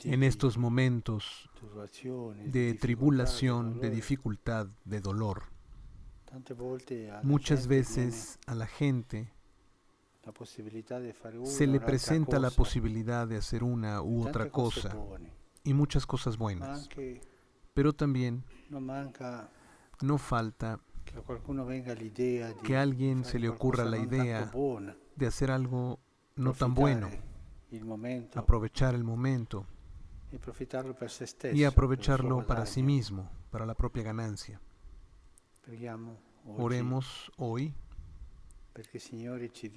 En estos momentos de tribulación, de dificultad, de dolor, muchas veces a la gente se le presenta la posibilidad de hacer una u otra cosa y muchas cosas buenas, pero también no falta que a alguien se le ocurra la idea de hacer algo no tan bueno, aprovechar el momento y aprovecharlo para sí mismo, para la propia ganancia. Oremos hoy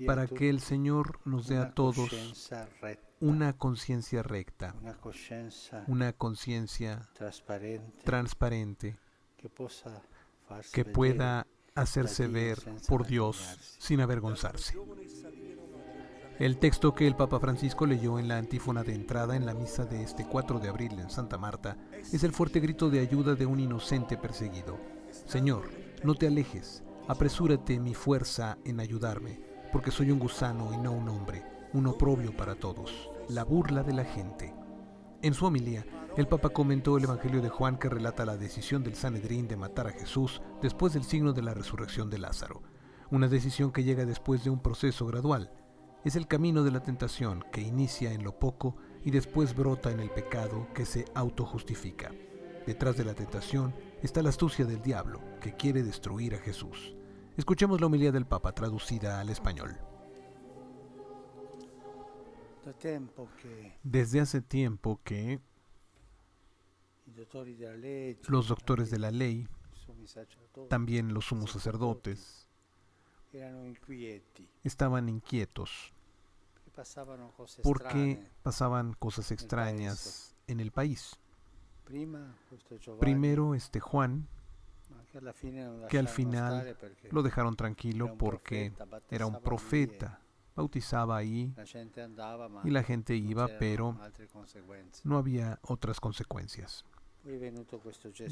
para que el Señor nos dé a todos una conciencia recta, una conciencia transparente que pueda hacerse ver por Dios sin avergonzarse. El texto que el Papa Francisco leyó en la antífona de entrada en la misa de este 4 de abril en Santa Marta es el fuerte grito de ayuda de un inocente perseguido. Señor, no te alejes, apresúrate mi fuerza en ayudarme, porque soy un gusano y no un hombre, un oprobio para todos, la burla de la gente. En su homilía, el Papa comentó el Evangelio de Juan que relata la decisión del Sanedrín de matar a Jesús después del signo de la resurrección de Lázaro, una decisión que llega después de un proceso gradual. Es el camino de la tentación que inicia en lo poco y después brota en el pecado que se autojustifica. Detrás de la tentación está la astucia del diablo que quiere destruir a Jesús. Escuchemos la homilía del Papa traducida al español. Desde hace tiempo que los doctores de la ley, también los sumos sacerdotes, estaban inquietos porque pasaban cosas extrañas en el país. Primero Juan, que al final lo dejaron tranquilo porque era un profeta, bautizaba ahí y la gente iba, pero no había otras consecuencias.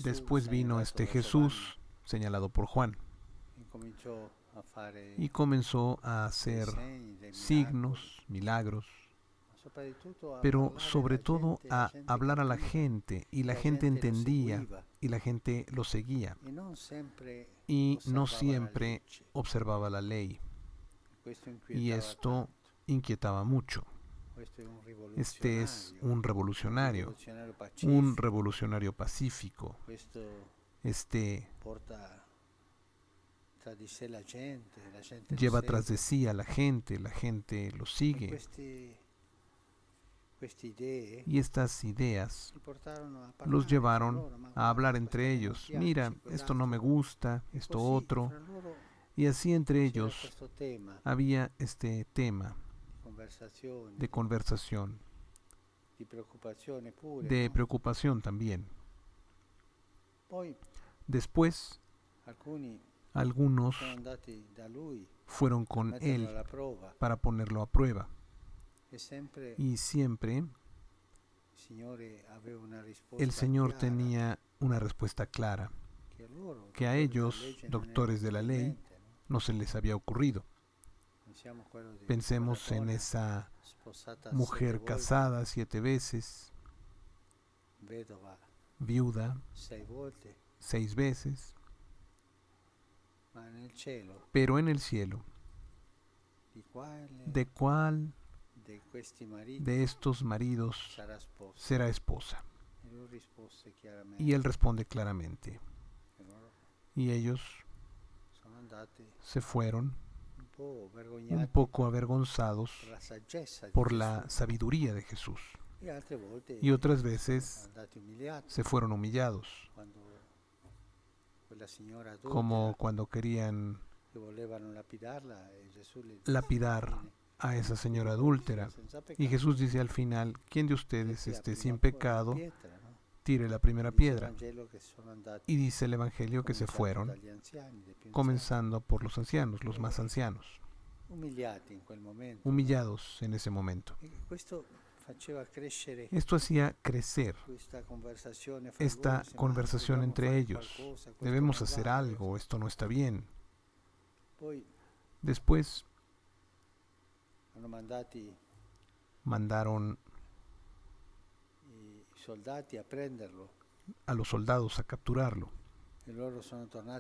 Después vino Jesús, señalado por Juan, y comenzó a hacer signos, milagros, pero sobre todo a hablar a la gente, y la gente entendía, y la gente lo seguía, y no siempre observaba la ley, y esto inquietaba mucho. Este es un revolucionario pacífico. Lleva tras de sí a la gente lo sigue. Y estas ideas los llevaron a hablar entre ellos. Mira, esto no me gusta, esto otro. Y así entre ellos había este tema de conversación, de preocupación también. Después, algunos fueron con él para ponerlo a prueba. Y siempre el Señor tenía una respuesta clara, que a ellos, doctores de la ley, no se les había ocurrido. Pensemos en esa mujer casada 7 veces, viuda 6 veces, pero en el cielo, ¿de cuál de estos maridos será esposa? Y él responde claramente. Y ellos se fueron un poco avergonzados por la sabiduría de Jesús. Y otras veces se fueron humillados, como cuando querían lapidar a esa señora adúltera. Y Jesús dice al final: ¿quién de ustedes esté sin pecado, tire la primera piedra? Y dice el Evangelio que se fueron, comenzando por los ancianos, los más ancianos, humillados en ese momento. Esto hacía crecer esta conversación entre ellos. Debemos hacer algo, esto no está bien. Después mandaron a los soldados a capturarlo.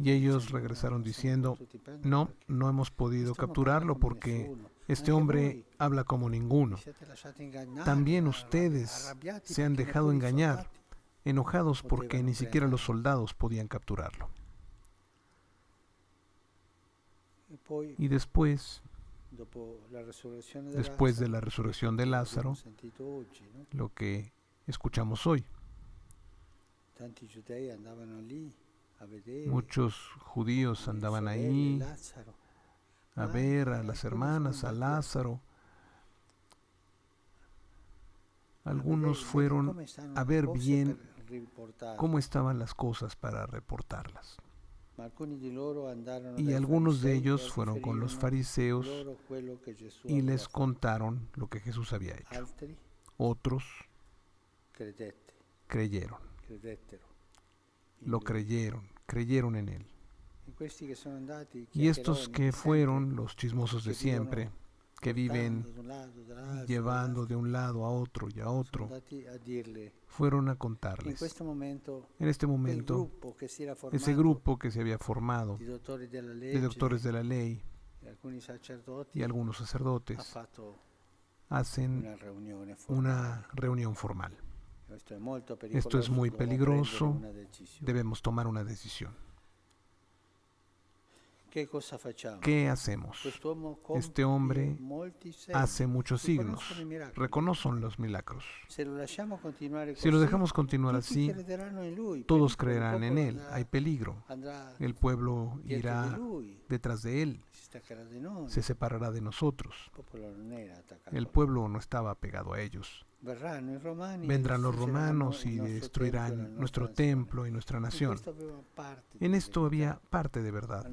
Y ellos regresaron diciendo, no hemos podido capturarlo porque este hombre habla como ninguno. También ustedes se han dejado engañar, enojados porque ni siquiera los soldados podían capturarlo. Y después de la resurrección de Lázaro, lo que escuchamos hoy, muchos judíos andaban ahí a ver a las hermanas, a Lázaro. Algunos fueron a ver bien cómo estaban las cosas para reportarlas. Y algunos de ellos fueron con los fariseos y les contaron lo que Jesús había hecho. Otros creyeron. Lo creyeron en él. Y estos que fueron los chismosos de siempre, que viven llevando de un lado a otro y a otro, fueron a contarles. En este momento, ese grupo que se había formado de doctores de la ley y algunos sacerdotes hacen una reunión formal. Esto es muy peligroso, debemos tomar una decisión. ¿Qué hacemos? Este hombre hace muchos signos, reconocen los milagros. Si lo dejamos continuar así, todos creerán en él, hay peligro. El pueblo irá detrás de él, se separará de nosotros. El pueblo no estaba pegado a ellos. Vendrán los romanos y destruirán nuestro templo y nuestra nación. En esto había parte de verdad,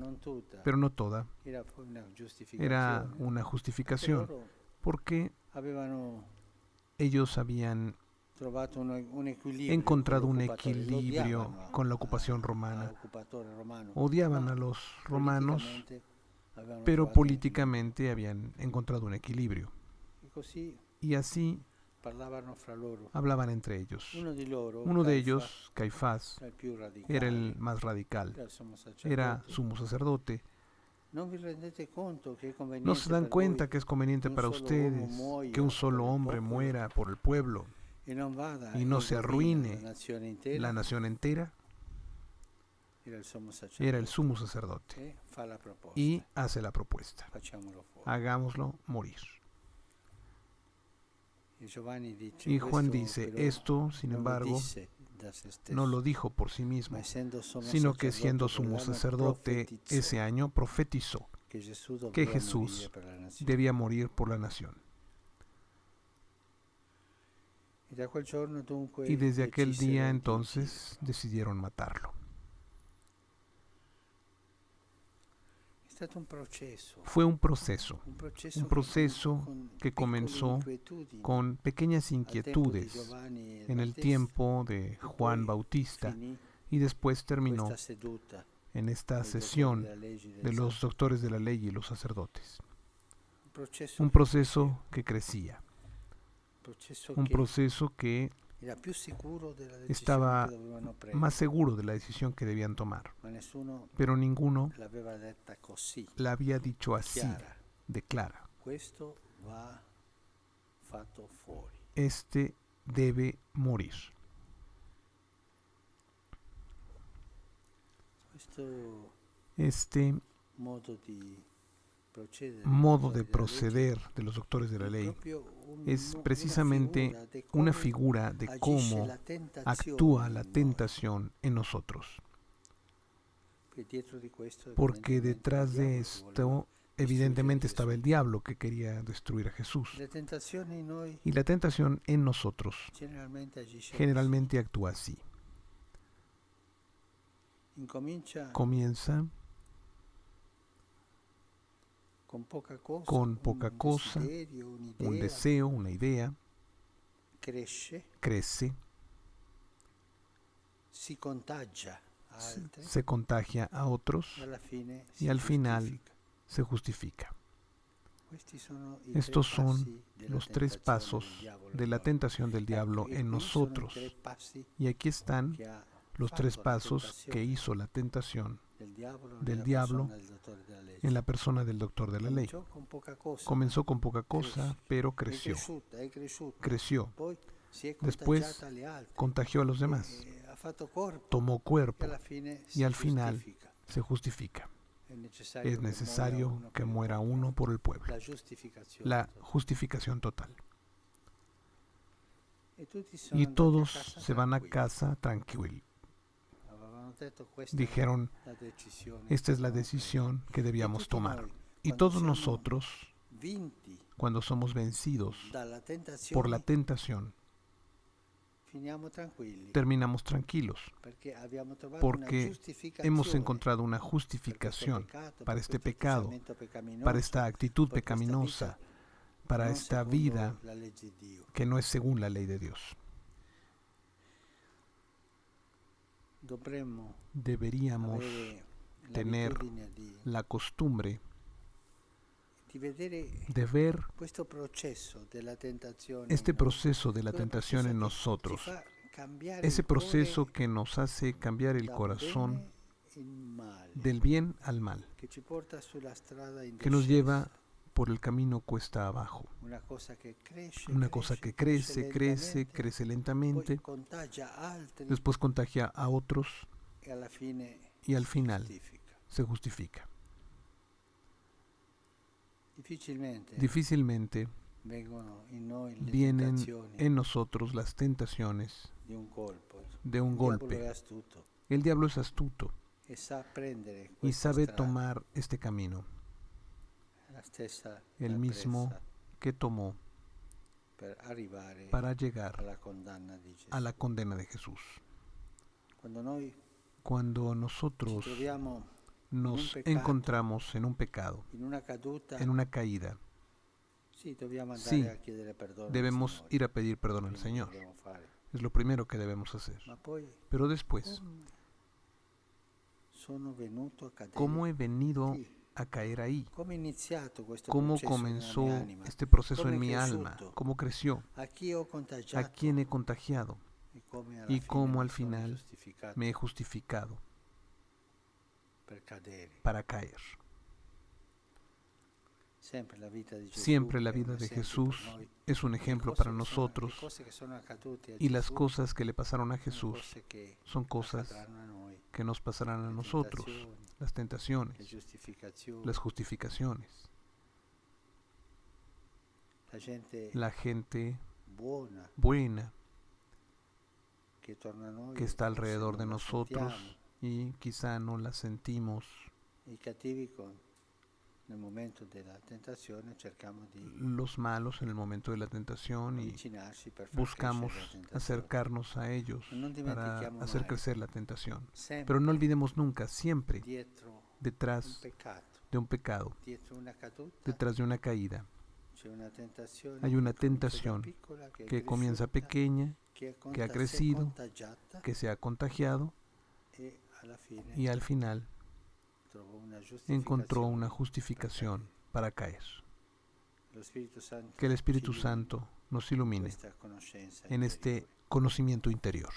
pero no toda. Era una justificación, porque ellos habían encontrado un equilibrio con la ocupación romana. Odiaban a los romanos, pero políticamente habían encontrado un equilibrio. Y así hablaban entre ellos. Uno de ellos, Caifás, era el más radical, era sumo sacerdote. ¿No se dan cuenta que es conveniente para ustedes que un solo hombre muera por el pueblo y no se arruine la nación entera? Era el sumo sacerdote y hace la propuesta: hagámoslo morir. Y Juan dice, esto, sin embargo, no lo dijo por sí mismo, sino que siendo sumo sacerdote ese año profetizó que Jesús debía morir por la nación. Y desde aquel día entonces decidieron matarlo. Fue un proceso que comenzó con pequeñas inquietudes en el tiempo de Juan Bautista y después terminó en esta sesión de los doctores de la ley y los sacerdotes. Un proceso que crecía, un proceso que estaba más seguro de la decisión que debían tomar, pero ninguno la había dicho así, de clara. Este debe morir. Este modo de proceder de los doctores de la ley es precisamente una figura de cómo actúa la tentación en nosotros. Porque detrás de esto evidentemente estaba el diablo que quería destruir a Jesús. Y la tentación en nosotros generalmente actúa así. Comienza con poca cosa, un deseo, una idea, crece, se contagia a otros y al final se justifica. Estos son los tres pasos de la tentación del diablo en nosotros. Y aquí están los 3 pasos que hizo la tentación del diablo en la persona del doctor de la ley. Comenzó con poca cosa, pero creció. Creció. Después contagió a los demás. Tomó cuerpo y al final se justifica. Es necesario que muera uno por el pueblo. La justificación total. Y todos se van a casa tranquilos. Dijeron, esta es la decisión que debíamos tomar. Y todos nosotros, cuando somos vencidos por la tentación, terminamos tranquilos, porque hemos encontrado una justificación para este pecado, para esta actitud pecaminosa, para esta vida que no es según la ley de Dios. Deberíamos tener la costumbre de ver este proceso de la tentación en nosotros, ese proceso que nos hace cambiar el corazón del bien al mal, que nos lleva por el camino cuesta abajo. Una cosa que crece lentamente, después contagia a otros y al final se justifica. Difícilmente vienen en nosotros las tentaciones de un golpe. El diablo es astuto y sabe tomar este camino, el mismo que tomó para llegar a la condena de Jesús. Cuando nosotros nos encontramos en un pecado, en una caída, sí, debemos ir a pedir perdón al Señor. Es lo primero que debemos hacer. Pero después, ¿cómo he venido a caer ahí? ¿Cómo comenzó este proceso en mi alma? ¿Cómo creció? ¿A quién he contagiado? Y cómo al final me he justificado para caer. Siempre la vida de Jesús es un ejemplo para nosotros, y las cosas que le pasaron a Jesús son cosas que nos pasarán a nosotros, las tentaciones, las justificaciones. La gente buena que está alrededor de nosotros y quizá no la sentimos. Los malos en el momento de la tentación, y buscamos acercarnos a ellos para hacer crecer la tentación. Pero no olvidemos nunca, siempre detrás de un pecado, detrás de una caída, hay una tentación que comienza pequeña, que ha crecido, que se ha contagiado y al final encontró una justificación para caer. Que el Espíritu Santo nos ilumine en este conocimiento interior.